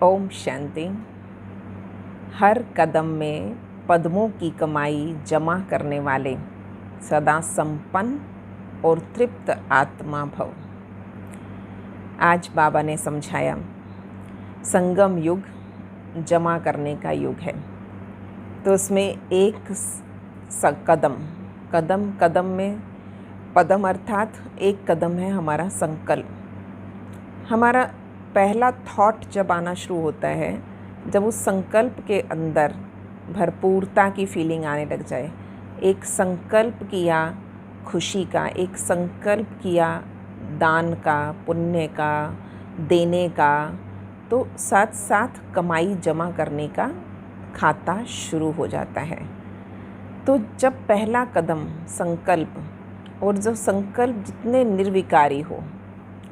ओम शांति। हर कदम में पद्मों की कमाई जमा करने वाले सदा संपन्न और तृप्त आत्मा भव। आज बाबा ने समझाया, संगम युग जमा करने का युग है। तो उसमें एक कदम कदम कदम में पदम अर्थात एक कदम है हमारा संकल्प। हमारा पहला थॉट जब आना शुरू होता है, जब उस संकल्प के अंदर भरपूरता की फीलिंग आने लग जाए, एक संकल्प किया खुशी का, एक संकल्प किया दान का, पुण्य का, देने का, तो साथ साथ कमाई जमा करने का खाता शुरू हो जाता है। तो जब पहला कदम संकल्प, और जो संकल्प जितने निर्विकारी हो,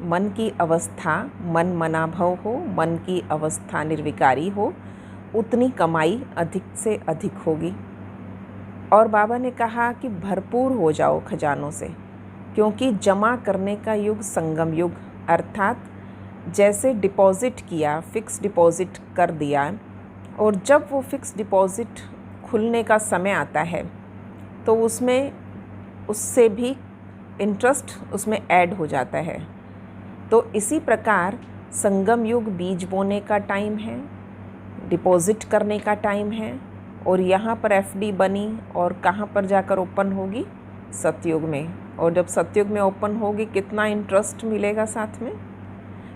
मन की अवस्था मन मनाभव हो, मन की अवस्था निर्विकारी हो, उतनी कमाई अधिक से अधिक होगी। और बाबा ने कहा कि भरपूर हो जाओ खजानों से, क्योंकि जमा करने का युग संगम युग, अर्थात जैसे डिपॉज़िट किया, फ़िक्स डिपॉज़िट कर दिया, और जब वो फ़िक्स डिपॉज़िट खुलने का समय आता है तो उसमें उससे भी इंटरेस्ट उसमें ऐड हो जाता है। तो इसी प्रकार संगम युग बीज बोने का टाइम है, डिपॉज़िट करने का टाइम है, और यहाँ पर एफडी बनी और कहाँ पर जाकर ओपन होगी? सतयुग में। और जब सतयुग में ओपन होगी, कितना इंटरेस्ट मिलेगा साथ में?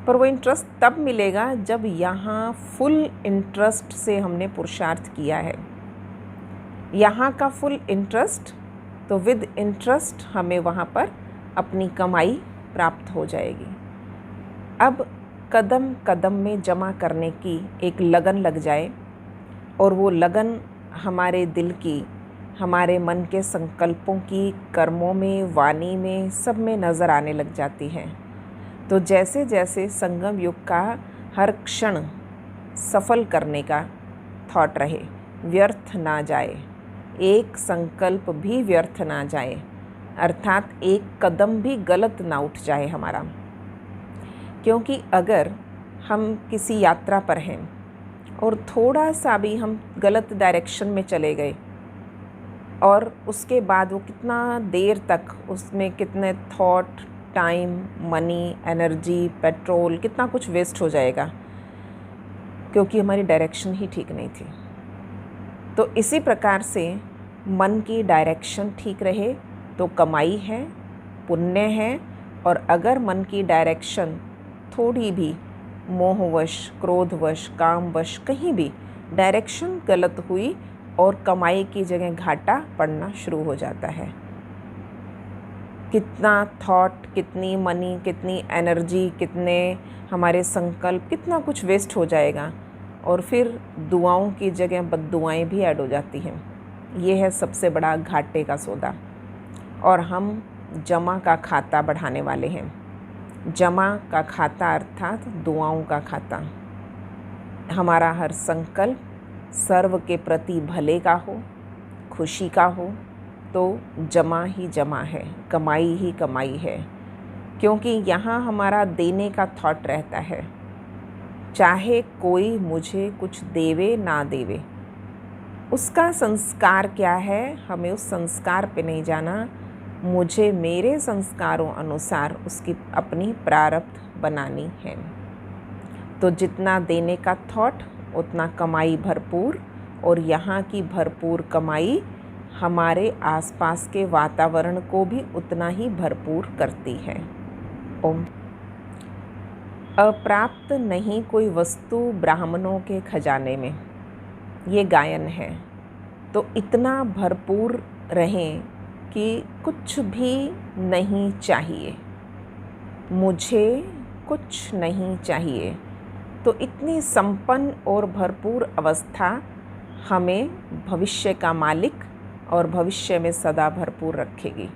पर वो इंटरेस्ट तब मिलेगा जब यहाँ फुल इंटरेस्ट से हमने पुरुषार्थ किया है। यहाँ का फुल इंटरेस्ट, तो विद इंटरेस्ट हमें वहाँ पर अपनी कमाई प्राप्त हो जाएगी। अब कदम कदम में जमा करने की एक लगन लग जाए, और वो लगन हमारे दिल की, हमारे मन के संकल्पों की, कर्मों में, वाणी में, सब में नज़र आने लग जाती है। तो जैसे जैसे संगम युग का हर क्षण सफल करने का थॉट रहे, व्यर्थ ना जाए, एक संकल्प भी व्यर्थ ना जाए, अर्थात एक कदम भी गलत ना उठ जाए हमारा। क्योंकि अगर हम किसी यात्रा पर हैं और थोड़ा सा भी हम गलत डायरेक्शन में चले गए, और उसके बाद वो कितना देर तक उसमें कितने thought, time, money, energy, petrol, कितना कुछ वेस्ट हो जाएगा, क्योंकि हमारी डायरेक्शन ही ठीक नहीं थी। तो इसी प्रकार से मन की डायरेक्शन ठीक रहे तो कमाई है, पुण्य है। और अगर मन की डायरेक्शन थोड़ी भी मोहवश, क्रोधवश, कामवश, कहीं भी डायरेक्शन गलत हुई और कमाई की जगह घाटा पड़ना शुरू हो जाता है। कितना थॉट, कितनी मनी, कितनी एनर्जी, कितने हमारे संकल्प, कितना कुछ वेस्ट हो जाएगा, और फिर दुआओं की जगह बद्दुआएं भी ऐड हो जाती हैं। ये है सबसे बड़ा घाटे का सौदा। और हम जमा का खाता बढ़ाने वाले हैं। जमा का खाता अर्थात दुआओं का खाता। हमारा हर संकल्प सर्व के प्रति भले का हो, खुशी का हो, तो जमा ही जमा है, कमाई ही कमाई है। क्योंकि यहाँ हमारा देने का थॉट रहता है, चाहे कोई मुझे कुछ देवे ना देवे, उसका संस्कार क्या है, हमें उस संस्कार पे नहीं जाना। मुझे मेरे संस्कारों अनुसार उसकी अपनी प्रारब्ध बनानी है। तो जितना देने का थॉट, उतना कमाई भरपूर, और यहाँ की भरपूर कमाई हमारे आसपास के वातावरण को भी उतना ही भरपूर करती है। ओम। अप्राप्त नहीं कोई वस्तु ब्राह्मणों के खजाने में, ये गायन है। तो इतना भरपूर रहें कि कुछ भी नहीं चाहिए, मुझे कुछ नहीं चाहिए। तो इतनी संपन्न और भरपूर अवस्था हमें भविष्य का मालिक और भविष्य में सदा भरपूर रखेगी।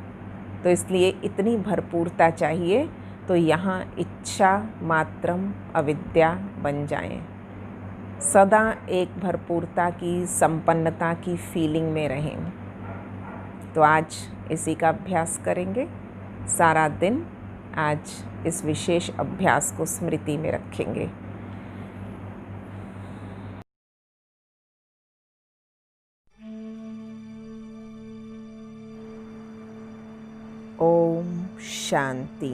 तो इसलिए इतनी भरपूरता चाहिए। तो यहाँ इच्छा मात्रम अविद्या बन जाएं, सदा एक भरपूरता की, संपन्नता की फीलिंग में रहें। तो आज इसी का अभ्यास करेंगे सारा दिन। आज इस विशेष अभ्यास को स्मृति में रखेंगे। शांति।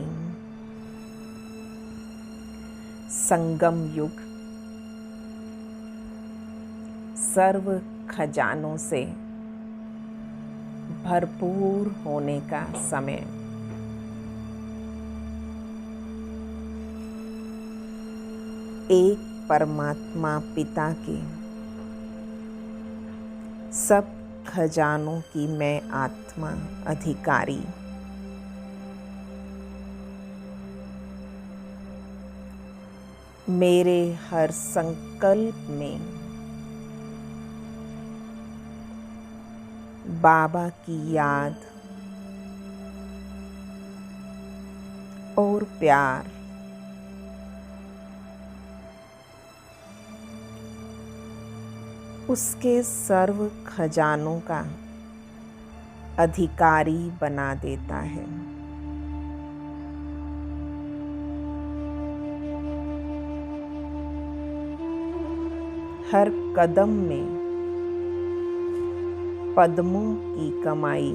संगम युग सर्व खजानों से भरपूर होने का समय। एक परमात्मा पिता के सब खजानों की मैं आत्मा अधिकारी। मेरे हर संकल्प में बाबा की याद और प्यार उसके सर्व खजानों का अधिकारी बना देता है। हर कदम में पद्मों की कमाई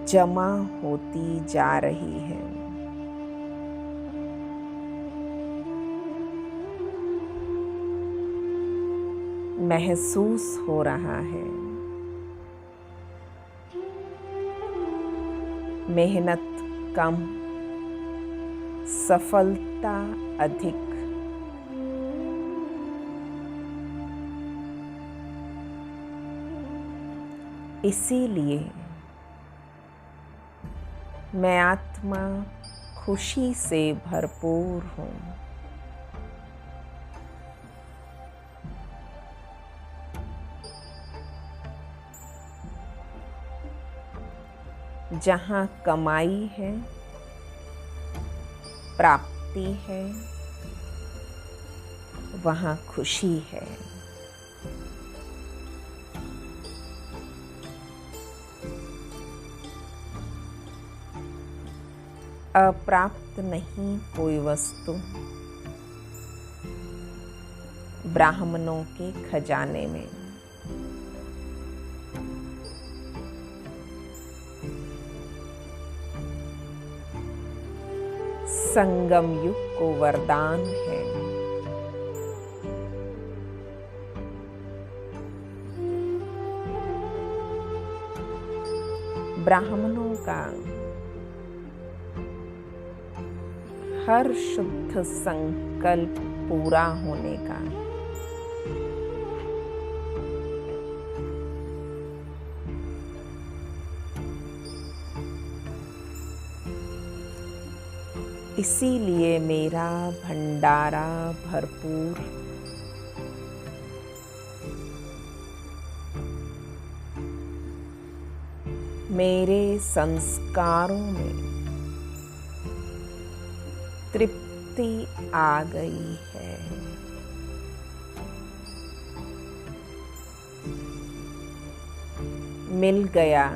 जमा होती जा रही है। महसूस हो रहा है मेहनत कम, सफलता अधिक। इसीलिए मैं आत्मा खुशी से भरपूर हूँ। जहाँ कमाई है, प्राप्ति है, वहाँ खुशी है। अप्राप्त नहीं कोई वस्तु ब्राह्मणों के खजाने में। संगम युग को वरदान है ब्राह्मणों का हर शुद्ध संकल्प पूरा होने का। इसीलिए मेरा भंडारा भरपूर। मेरे संस्कारों में तृप्ति आ गई है। मिल गया,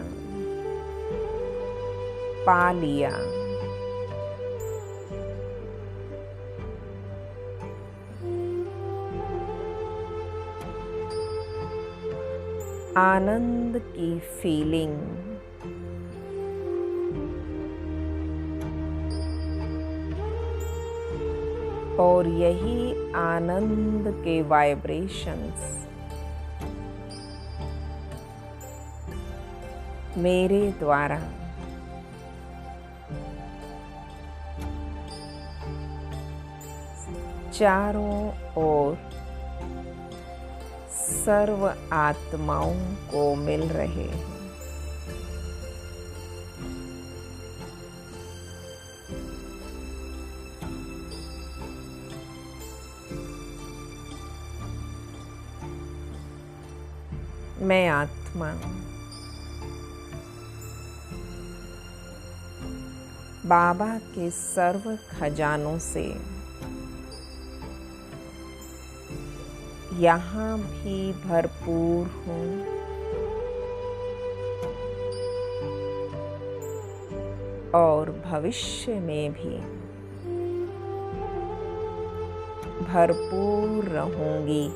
पा लिया। आनंद की फीलिंग और यही आनंद के वाइब्रेशंस मेरे द्वारा चारों ओर सर्व आत्माओं को मिल रहे हैं। मैं आत्मा बाबा के सर्व खजानों से यहाँ भी भरपूर हूँ और भविष्य में भी भरपूर रहूंगी।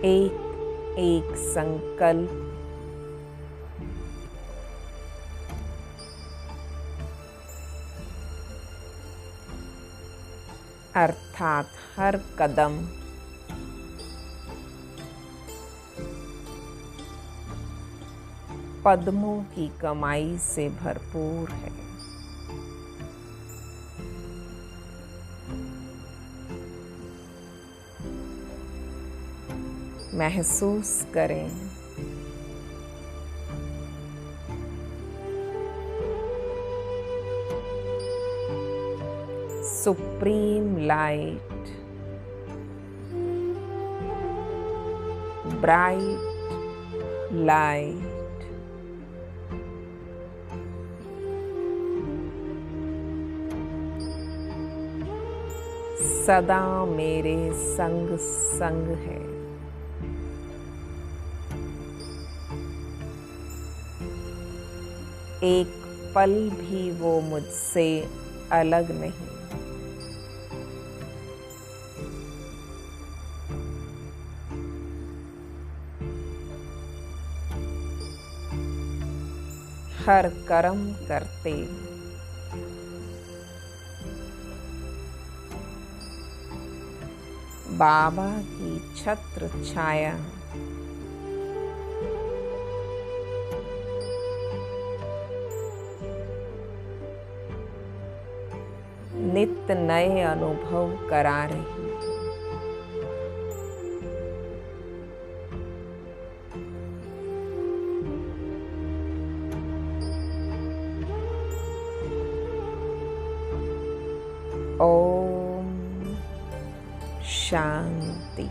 एक एक संकल्प अर्थात हर कदम पद्मों की कमाई से भरपूर है। महसूस करें सुप्रीम लाइट, ब्राइट लाइट सदा मेरे संग संग है। एक पल भी वो मुझसे अलग नहीं। हर कर्म करते बाबा की छत्र छाया नित्य नए अनुभव करा रही। ओम शांति।